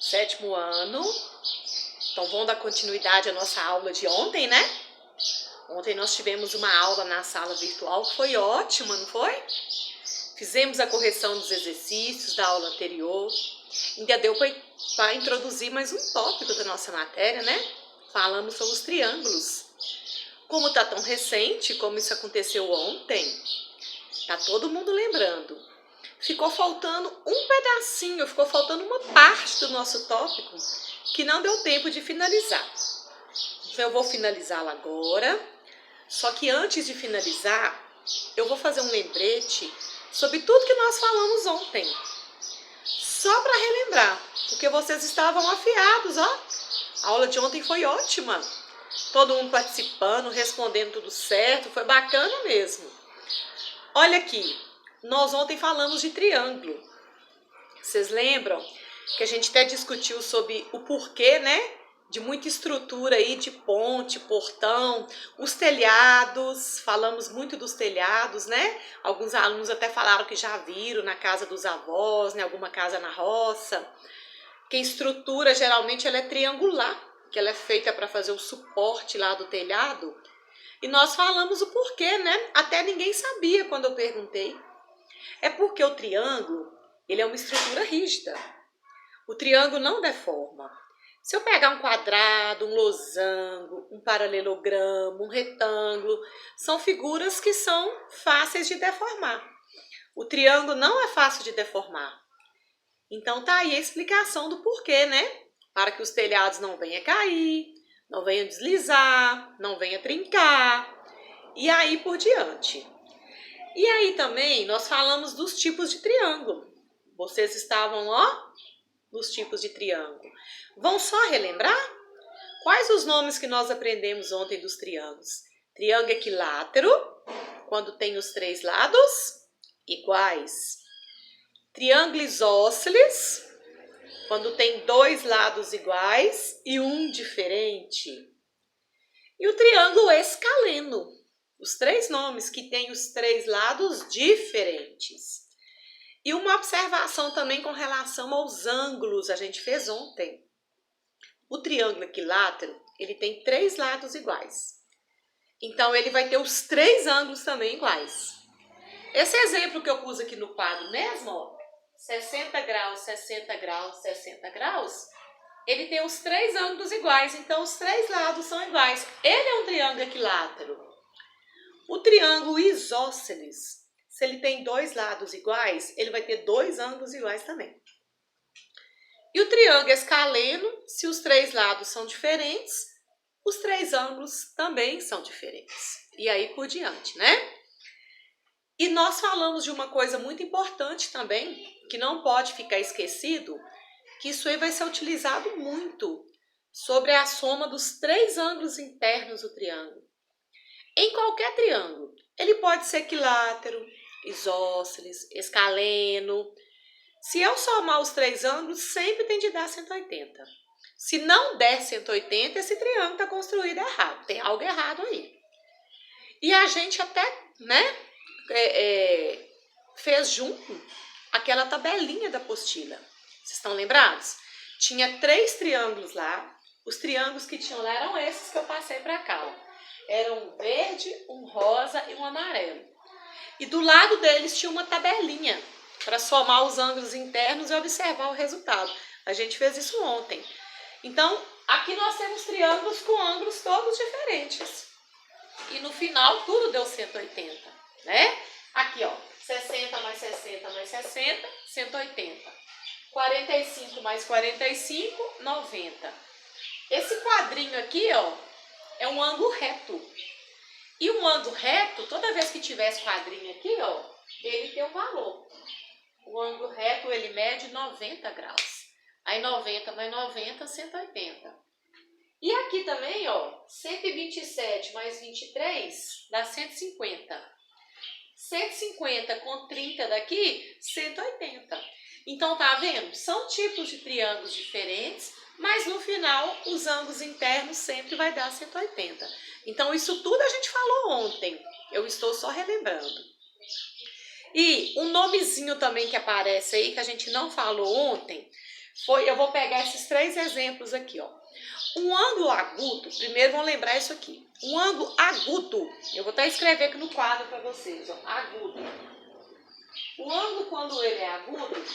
Sétimo ano. Então vamos dar continuidade à nossa aula de ontem, né? Ontem nós tivemos uma aula na sala virtual que foi ótima, não foi? Fizemos a correção dos exercícios da aula anterior. Ainda deu para introduzir mais um tópico da nossa matéria, né? Falamos sobre os triângulos. Como está tão recente, como isso aconteceu ontem, tá todo mundo lembrando. Ficou faltando um pedacinho, ficou faltando uma parte do nosso tópico que não deu tempo de finalizar. Então eu vou finalizá-la agora. Só que antes de finalizar, eu vou fazer um lembrete sobre tudo que nós falamos ontem. Só para relembrar, porque vocês estavam afiados, ó. A aula de ontem foi ótima. Todo mundo participando, respondendo tudo certo, foi bacana mesmo. Olha aqui, nós ontem falamos de triângulo. Vocês lembram que a gente até discutiu sobre o porquê, né? De muita estrutura aí de ponte, portão, os telhados, falamos muito dos telhados, né? Alguns alunos até falaram que já viram na casa dos avós, né? Alguma casa na roça. Que a estrutura geralmente ela é triangular, que ela é feita para fazer o suporte lá do telhado. E nós falamos o porquê, né? Até ninguém sabia quando eu perguntei. É porque o triângulo, ele é uma estrutura rígida. O triângulo não deforma. Se eu pegar um quadrado, um losango, um paralelogramo, um retângulo, são figuras que são fáceis de deformar. O triângulo não é fácil de deformar. Então tá aí a explicação do porquê, né? Para que os telhados não venham cair, não venham deslizar, não venham trincar, e aí por diante. E aí também nós falamos dos tipos de triângulo. Vocês estavam, ó, nos tipos de triângulo. Vão só relembrar? Quais os nomes que nós aprendemos ontem dos triângulos? Triângulo equilátero, quando tem os três lados iguais. Triângulo isósceles, quando tem dois lados iguais e um diferente. E o triângulo escaleno, os três nomes que têm os três lados diferentes. E uma observação também com relação aos ângulos, a gente fez ontem. O triângulo equilátero, ele tem três lados iguais. Então, ele vai ter os três ângulos também iguais. Esse exemplo que eu pus aqui no quadro mesmo, ó, 60 graus, 60 graus, 60 graus, ele tem os três ângulos iguais, então os três lados são iguais. Ele é um triângulo equilátero. O triângulo isósceles, se ele tem dois lados iguais, ele vai ter dois ângulos iguais também. E o triângulo escaleno, se os três lados são diferentes, os três ângulos também são diferentes. E aí por diante, né? E nós falamos de uma coisa muito importante também, que não pode ficar esquecido, que isso aí vai ser utilizado muito sobre a soma dos três ângulos internos do triângulo. Em qualquer triângulo, ele pode ser equilátero, isósceles, escaleno. Se eu somar os três ângulos, sempre tem de dar 180. Se não der 180, esse triângulo está construído errado. Tem algo errado aí. E a gente até, né, fez junto aquela tabelinha da apostila. Vocês estão lembrados? Tinha três triângulos lá. Os triângulos que tinham lá eram esses que eu passei para cá. Ó. Era um verde, um rosa e um amarelo. E do lado deles tinha uma tabelinha para somar os ângulos internos e observar o resultado. A gente fez isso ontem. Então, aqui nós temos triângulos com ângulos todos diferentes. E no final, tudo deu 180, né? Aqui, ó, 60 mais 60 mais 60, 180. 45 mais 45, 90. Esse quadrinho aqui, ó, é um ângulo reto. E um ângulo reto, toda vez que tiver esse quadrinho aqui, ó, ele tem um valor. O ângulo reto, ele mede 90 graus. Aí 90 mais 90, 180. E aqui também, ó, 127 mais 23 dá 150. 150 com 30 daqui, 180. Então, tá vendo? São tipos de triângulos diferentes, mas no final, os ângulos internos sempre vai dar 180. Então, isso tudo a gente falou ontem. Eu estou só relembrando. E um nomezinho também que aparece aí, que a gente não falou ontem, Eu vou pegar esses 3 exemplos aqui, ó. Um ângulo agudo, primeiro vamos lembrar isso aqui. Um ângulo agudo, eu vou até escrever aqui no quadro para vocês, ó, agudo. O ângulo, quando ele é agudo,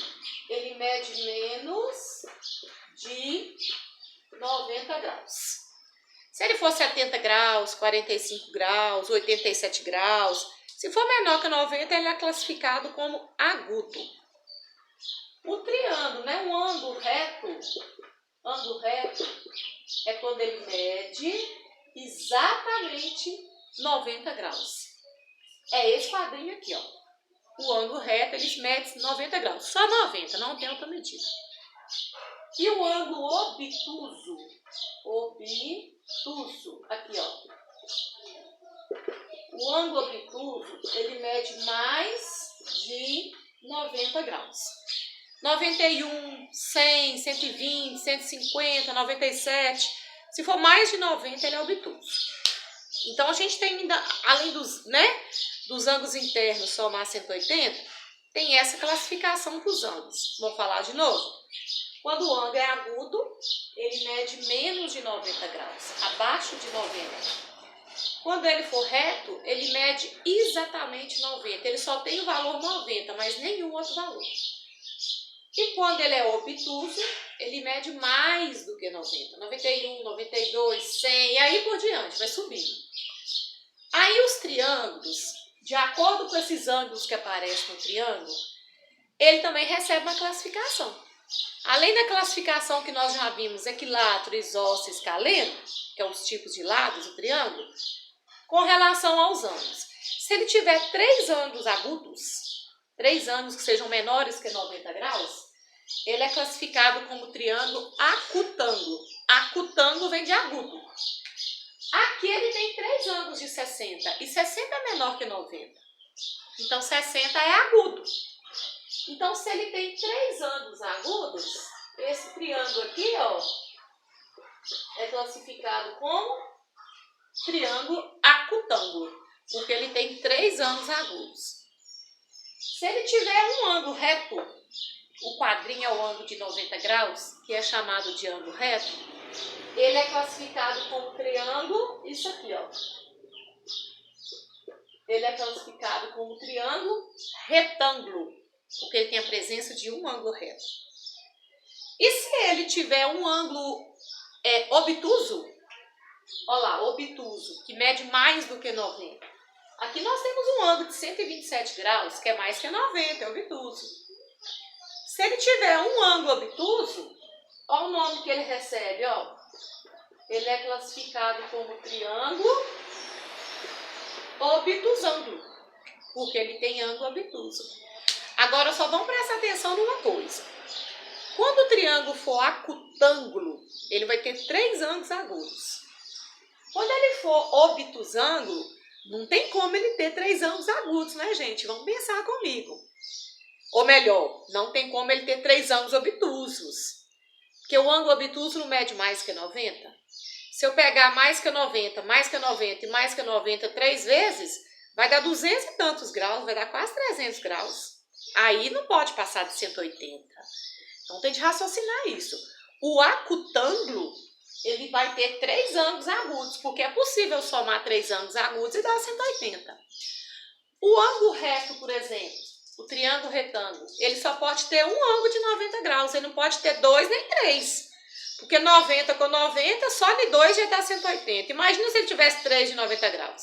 ele mede menos de 90 graus. Se ele for 70 graus, 45 graus, 87 graus, se for menor que 90, ele é classificado como agudo. O triângulo, né? Um ângulo reto é quando ele mede exatamente 90 graus. É esse quadrinho aqui, ó. O ângulo reto, eles medem 90 graus. Só 90, não tem outra medida. E o ângulo obtuso, aqui, ó. O ângulo obtuso, ele mede mais de 90 graus. 91, 100, 120, 150, 97. Se for mais de 90, ele é obtuso. Então, a gente tem ainda, além dos ângulos internos somar 180, tem essa classificação para os ângulos. Vou falar de novo. Quando o ângulo é agudo, ele mede menos de 90 graus, abaixo de 90. Quando ele for reto, ele mede exatamente 90. Ele só tem o valor 90, mas nenhum outro valor. E quando ele é obtuso, ele mede mais do que 90. 91, 92, 100, e aí por diante, vai subindo. Aí os triângulos, de acordo com esses ângulos que aparecem no triângulo, ele também recebe uma classificação. Além da classificação que nós já vimos, equilátero, isósceles, escaleno, que são os tipos de lados do triângulo, com relação aos ângulos. Se ele tiver 3 ângulos agudos, 3 ângulos que sejam menores que 90 graus, ele é classificado como triângulo acutângulo. Acutângulo vem de agudo. Aqui ele tem 3 ângulos de 60, e 60 é menor que 90. Então 60 é agudo. Então se ele tem 3 ângulos agudos, esse triângulo aqui, ó, é classificado como triângulo acutângulo, porque ele tem 3 ângulos agudos. Se ele tiver um ângulo reto, o quadrinho é o ângulo de 90 graus, que é chamado de ângulo reto, ele é classificado como triângulo, isso aqui, ó. Ele é classificado como triângulo retângulo, porque ele tem a presença de um ângulo reto. E se ele tiver um ângulo obtuso, olha lá, obtuso, que mede mais do que 90. Aqui nós temos um ângulo de 127 graus, que é mais que 90, é obtuso. Se ele tiver um ângulo obtuso, olha o nome que ele recebe, ó. Ele é classificado como triângulo obtusângulo, porque ele tem ângulo obtuso. Agora só vamos prestar atenção numa coisa. Quando o triângulo for acutângulo, ele vai ter 3 ângulos agudos. Quando ele for obtusângulo, não tem como ele ter 3 ângulos agudos, né, gente? Vamos pensar comigo. Ou melhor, não tem como ele ter 3 ângulos obtusos. Porque o ângulo obtuso não mede mais que 90. Se eu pegar mais que 90, mais que 90 e mais que 90 3 vezes, vai dar 200 e tantos graus, vai dar quase 300 graus. Aí não pode passar de 180. Então tem de raciocinar isso. O acutângulo, ele vai ter 3 ângulos agudos, porque é possível somar 3 ângulos agudos e dar 180. O ângulo reto, por exemplo, o triângulo retângulo, ele só pode ter um ângulo de 90 graus, ele não pode ter 2 nem 3. Porque 90 com 90, só de 2 já dá 180. Imagina se ele tivesse 3 de 90 graus.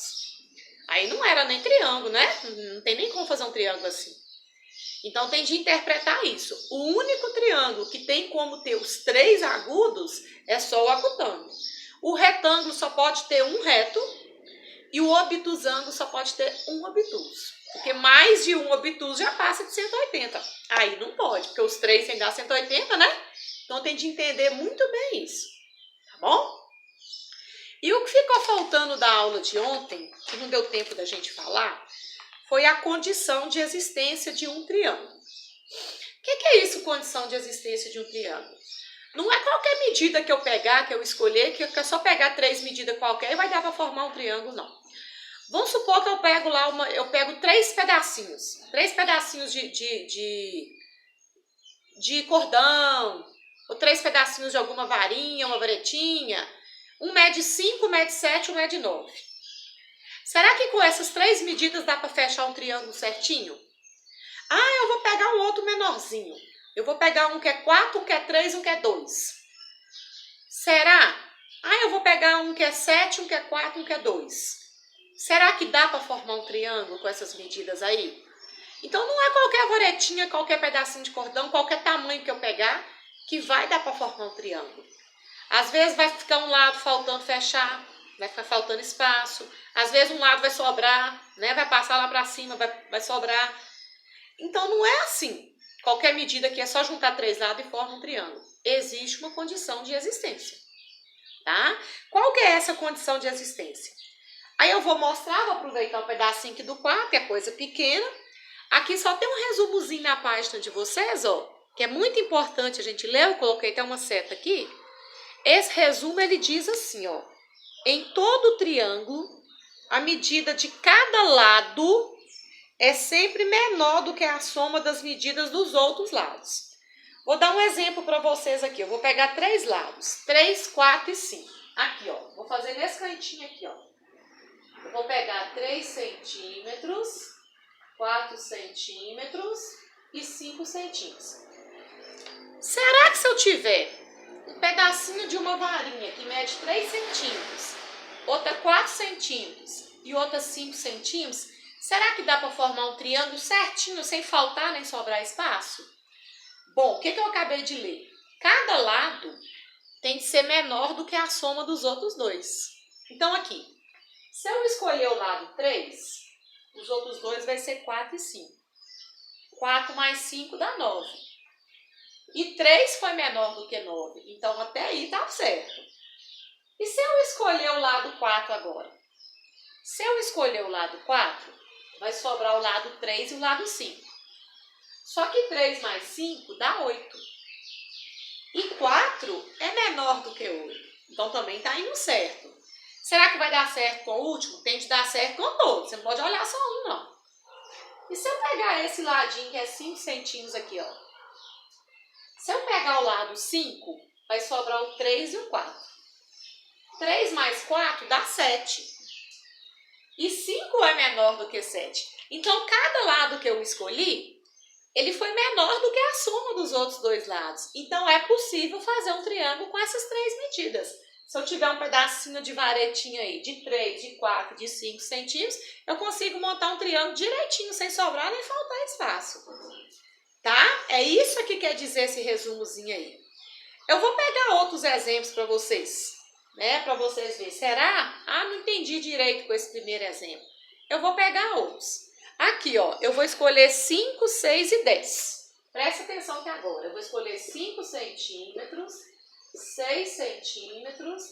Aí não era nem triângulo, né? Não tem nem como fazer um triângulo assim. Então tem de interpretar isso. O único triângulo que tem como ter os 3 agudos é só o acutângulo. O retângulo só pode ter um reto e o obtusângulo só pode ter um obtuso. Porque mais de um obtuso já passa de 180. Aí não pode, porque os 3 sem dar 180, né? Então tem de entender muito bem isso, tá bom? E o que ficou faltando da aula de ontem, que não deu tempo da gente falar, foi a condição de existência de um triângulo. O que é isso, condição de existência de um triângulo? Não é qualquer medida que eu pegar, que eu escolher, que é só pegar 3 medidas qualquer e vai dar para formar um triângulo, não. Vamos supor que eu pego lá, eu pego 3 pedacinhos, 3 pedacinhos de cordão, Ou 3 pedacinhos de alguma varinha, uma varetinha. Um mede 5, um mede 7, um mede 9. Será que com essas 3 medidas dá para fechar um triângulo certinho? Ah, eu vou pegar um outro menorzinho. Eu vou pegar um que é 4, um que é 3, um que é 2. Será? Ah, eu vou pegar um que é 7, um que é 4, um que é 2. Será que dá para formar um triângulo com essas medidas aí? Então não é qualquer varetinha, qualquer pedacinho de cordão, qualquer tamanho que eu pegar que vai dar para formar um triângulo. Às vezes vai ficar um lado faltando fechar, vai ficar faltando espaço. Às vezes um lado vai sobrar, né? Vai passar lá para cima, vai sobrar. Então não é assim. Qualquer medida que é só juntar 3 lados e forma um triângulo. Existe uma condição de existência, tá? Qual que é essa condição de existência? Aí eu vou mostrar, vou aproveitar um pedacinho aqui do quadro, que é coisa pequena. Aqui só tem um resumozinho na página de vocês, ó, que é muito importante a gente ler. Eu coloquei até uma seta aqui. Esse resumo, ele diz assim, ó. Em todo triângulo, a medida de cada lado é sempre menor do que a soma das medidas dos outros lados. Vou dar um exemplo para vocês aqui. Eu vou pegar 3 lados. 3, 4 e 5. Aqui, ó. Vou fazer nesse cantinho aqui, ó. Eu vou pegar 3 centímetros, 4 centímetros e 5 centímetros. Será que se eu tiver um pedacinho de uma varinha que mede 3 centímetros, outra 4 centímetros e outra 5 centímetros, será que dá para formar um triângulo certinho, sem faltar nem sobrar espaço? Bom, o que eu acabei de ler? Cada lado tem que ser menor do que a soma dos outros dois. Então aqui, se eu escolher o lado 3, os outros dois vai ser 4 e 5. 4 mais 5 dá 9. E 3 foi menor do que 9. Então até aí tá certo. E se eu escolher o lado 4 agora? Se eu escolher o lado 4, vai sobrar o lado 3 e o lado 5. Só que 3 mais 5 dá 8. E 4 é menor do que 8. Então também está indo certo. Será que vai dar certo com o último? Tem de dar certo com todos. Você não pode olhar só um, não. E se eu pegar esse ladinho que é 5 centímetros aqui, ó. Se eu pegar o lado 5, vai sobrar o 3 e o 4. 3 mais 4 dá 7. E 5 é menor do que 7. Então, cada lado que eu escolhi, ele foi menor do que a soma dos outros dois lados. Então, é possível fazer um triângulo com essas 3 medidas. Se eu tiver um pedacinho de varetinha aí, de 3, de 4, de 5 centímetros, eu consigo montar um triângulo direitinho, sem sobrar nem faltar espaço. Tá? É isso que quer dizer esse resumozinho aí. Eu vou pegar outros exemplos para vocês, né? Para vocês verem. Será? Ah, não entendi direito com esse primeiro exemplo. Eu vou pegar outros. Aqui, ó, eu vou escolher 5, 6 e 10. Presta atenção que agora eu vou escolher 5 centímetros, 6 centímetros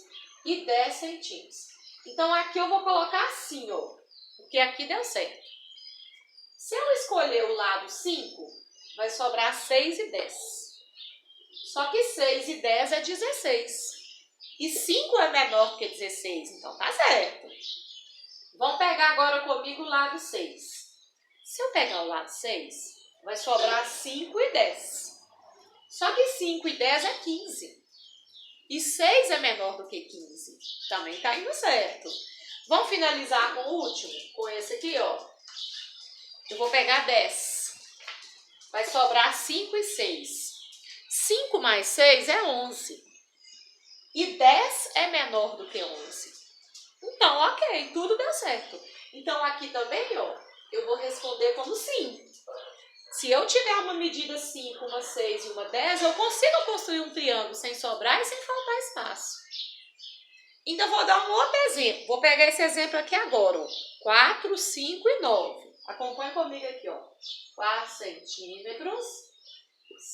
e 10 centímetros. Então, aqui eu vou colocar assim, ó, porque aqui deu certo. Se eu escolher o lado 5, vai sobrar 6 e 10. Só que 6 e 10 é 16. E 5 é menor do que 16, então tá certo. Vamos pegar agora comigo o lado 6. Se eu pegar o lado 6, vai sobrar 5 e 10. Só que 5 e 10 é 15. E 6 é menor do que 15. Também tá indo certo. Vamos finalizar com o último? Com esse aqui, ó. Eu vou pegar 10. Vai sobrar 5 e 6. 5 mais 6 é 11. E 10 é menor do que 11. Então, ok, tudo deu certo. Então, aqui também, ó, eu vou responder como sim. Se eu tiver uma medida 5, uma 6 e uma 10, eu consigo construir um triângulo sem sobrar e sem faltar espaço. Então, vou dar um outro exemplo. Vou pegar esse exemplo aqui agora, ó. 4, 5 e 9. Acompanhe comigo aqui, ó. 4 centímetros,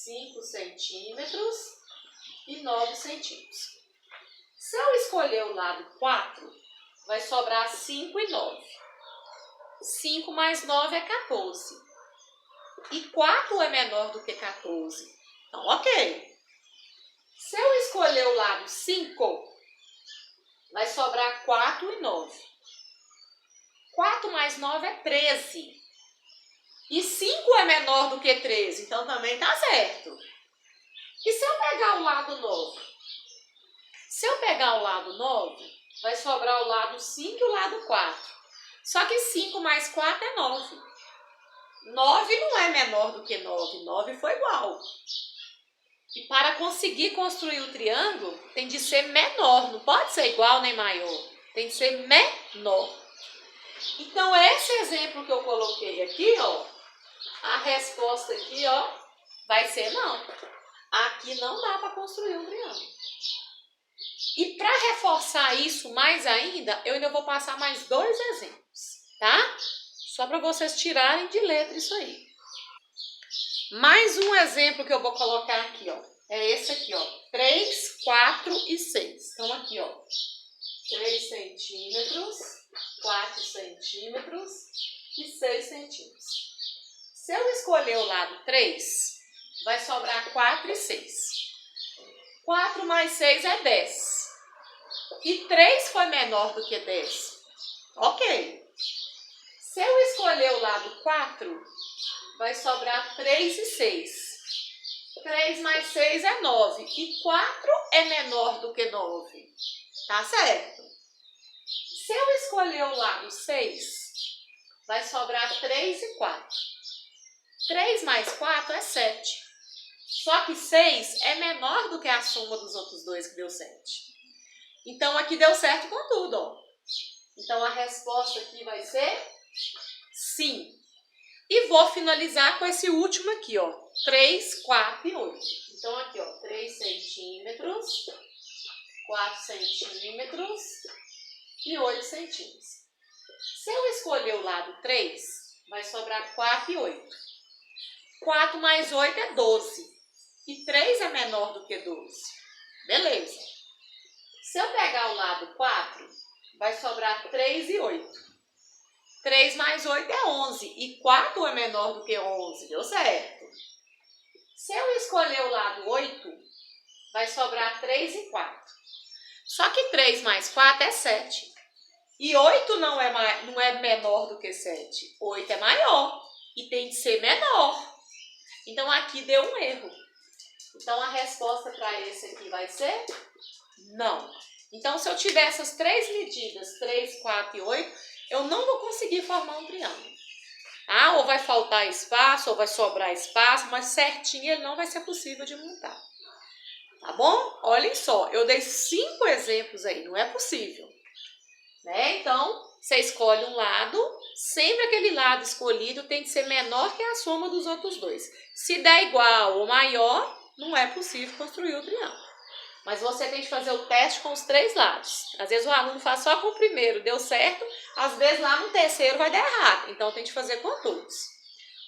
5 centímetros e 9 centímetros. Se eu escolher o lado 4, vai sobrar 5 e 9. 5 mais 9 é 14. E 4 é menor do que 14. Então, ok. Se eu escolher o lado 5, vai sobrar 4 e 9. 4 mais 9 é 13. E 5 é menor do que 13, então também tá certo. E se eu pegar o lado 9? Se eu pegar o lado 9, vai sobrar o lado 5 e o lado 4. Só que 5 mais 4 é 9. 9 não é menor do que 9. 9 foi igual. E para conseguir construir o triângulo, tem de ser menor. Não pode ser igual nem maior. Tem de ser menor. Então, esse exemplo que eu coloquei aqui, ó, a resposta aqui, ó, vai ser não. Aqui não dá para construir um triângulo. E para reforçar isso mais ainda, eu ainda vou passar mais 2 exemplos, tá? Só para vocês tirarem de letra isso aí. Mais um exemplo que eu vou colocar aqui, ó. É esse aqui, ó. 3, 4 e 6. Então, aqui, ó. 3 centímetros, 4 centímetros e 6 centímetros. Se eu escolher o lado 3, vai sobrar 4 e 6. 4 mais 6 é 10. E 3 foi menor do que 10. Ok. Se eu escolher o lado 4, vai sobrar 3 e 6. 3 mais 6 é 9. E 4 é menor do que 9. Tá certo? Se eu escolher o lado 6, vai sobrar 3 e 4. 3 mais 4 é 7. Só que 6 é menor do que a soma dos outros dois, que deu 7. Então, aqui deu certo com tudo, ó. Então, a resposta aqui vai ser sim. E vou finalizar com esse último aqui, ó. 3, 4 e 8. Então, aqui, ó. 3 centímetros, 4 centímetros e 8 centímetros. Se eu escolher o lado 3, vai sobrar 4 e 8. 4 mais 8 é 12. E 3 é menor do que 12. Beleza. Se eu pegar o lado 4, vai sobrar 3 e 8. 3 mais 8 é 11. E 4 é menor do que 11. Deu certo. Se eu escolher o lado 8, vai sobrar 3 e 4. Só que 3 mais 4 é 7. E 8 não é menor do que 7. 8 é maior. E tem de ser menor. Então, aqui deu um erro. Então, a resposta para esse aqui vai ser não. Então, se eu tiver essas 3 medidas, 3, 4 e 8, eu não vou conseguir formar um triângulo. Ah, ou vai faltar espaço, ou vai sobrar espaço, mas certinho ele não vai ser possível de montar. Tá bom? Olhem só, eu dei 5 exemplos aí, não é possível. Né? Então, você escolhe um lado, sempre aquele lado escolhido tem que ser menor que a soma dos outros dois. Se der igual ou maior, não é possível construir o triângulo. Mas você tem que fazer o teste com os 3 lados. Às vezes o aluno faz só com o primeiro, deu certo. Às vezes lá no terceiro vai dar errado. Então tem que fazer com todos.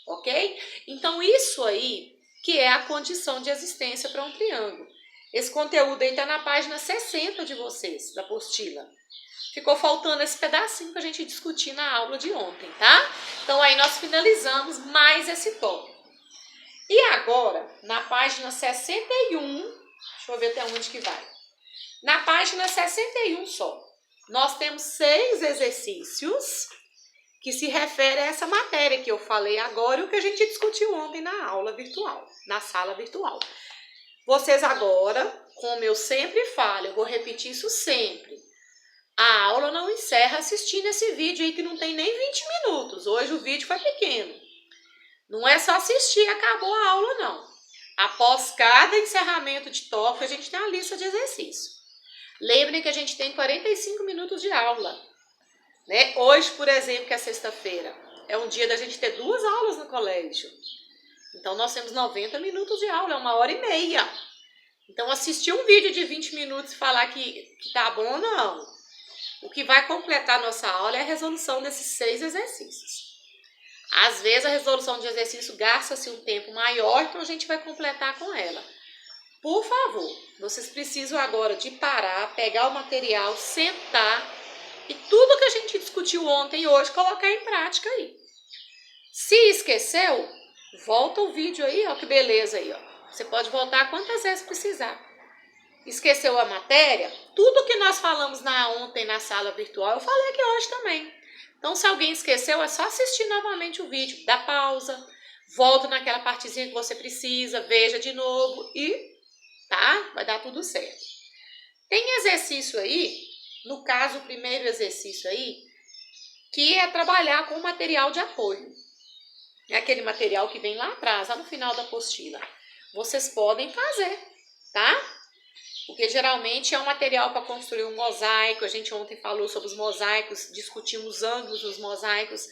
Ok? Então isso aí que é a condição de existência para um triângulo. Esse conteúdo aí está na página 60 de vocês, da apostila. Ficou faltando esse pedacinho para a gente discutir na aula de ontem, tá? Então aí nós finalizamos mais esse tópico. E agora, na página 61... Deixa eu ver até onde que vai. Na página 61 só, nós temos 6 exercícios que se referem a essa matéria que eu falei agora e o que a gente discutiu ontem na aula virtual, na sala virtual. Vocês agora, como eu sempre falo, eu vou repetir isso sempre. A aula não encerra assistindo esse vídeo aí que não tem nem 20 minutos. Hoje o vídeo foi pequeno. Não é só assistir e acabou a aula, não. Após cada encerramento de tópico, a gente tem a lista de exercícios. Lembrem que a gente tem 45 minutos de aula. Né? Hoje, por exemplo, que é sexta-feira, é um dia da gente ter 2 aulas no colégio. Então, nós temos 90 minutos de aula, é 1h30. Então, assistir um vídeo de 20 minutos e falar que tá bom, não. O que vai completar a nossa aula é a resolução desses 6 exercícios. Às vezes a resolução de exercício gasta-se um tempo maior, então a gente vai completar com ela. Por favor, vocês precisam agora de parar, pegar o material, sentar e tudo que a gente discutiu ontem e hoje colocar em prática aí. Se esqueceu, volta o vídeo aí, ó, que beleza aí, ó. Você pode voltar quantas vezes precisar. Esqueceu a matéria? Tudo que nós falamos ontem na sala virtual, eu falei aqui hoje também. Então, se alguém esqueceu, é só assistir novamente o vídeo. Dá pausa, volta naquela partezinha que você precisa, veja de novo e tá? Vai dar tudo certo. Tem exercício aí, no caso, o primeiro exercício aí, que é trabalhar com material de apoio. É aquele material que vem lá atrás, lá no final da apostila. Vocês podem fazer, tá? Porque geralmente é um material para construir um mosaico. A gente ontem falou sobre os mosaicos, discutimos os ângulos dos mosaicos.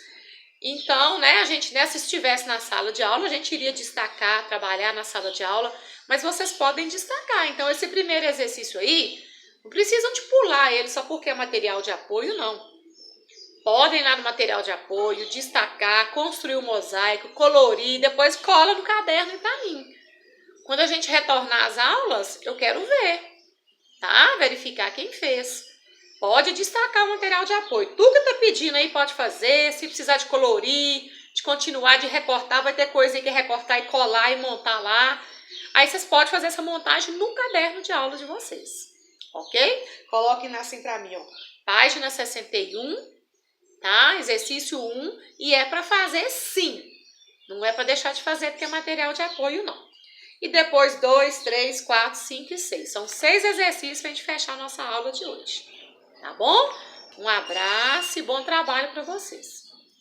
Então, né, se estivesse na sala de aula, a gente iria destacar, trabalhar na sala de aula, mas vocês podem destacar. Então, esse primeiro exercício aí, não precisam de pular ele só porque é material de apoio, não. Podem ir lá no material de apoio, destacar, construir o mosaico, colorir, depois cola no caderno e para mim. Quando a gente retornar às aulas, eu quero ver, tá? Verificar quem fez. Pode destacar o material de apoio. Tudo que tá pedindo aí pode fazer. Se precisar de colorir, de continuar, de recortar, vai ter coisa aí que recortar e colar e montar lá. Aí vocês podem fazer essa montagem no caderno de aula de vocês, ok? Coloquem assim pra mim, ó. Página 61, tá? Exercício 1. E é pra fazer sim. Não é pra deixar de fazer porque é material de apoio, não. E depois 2, 3, 4, 5 e 6. São 6 exercícios pra gente fechar a nossa aula de hoje. Tá bom? Um abraço e bom trabalho para vocês.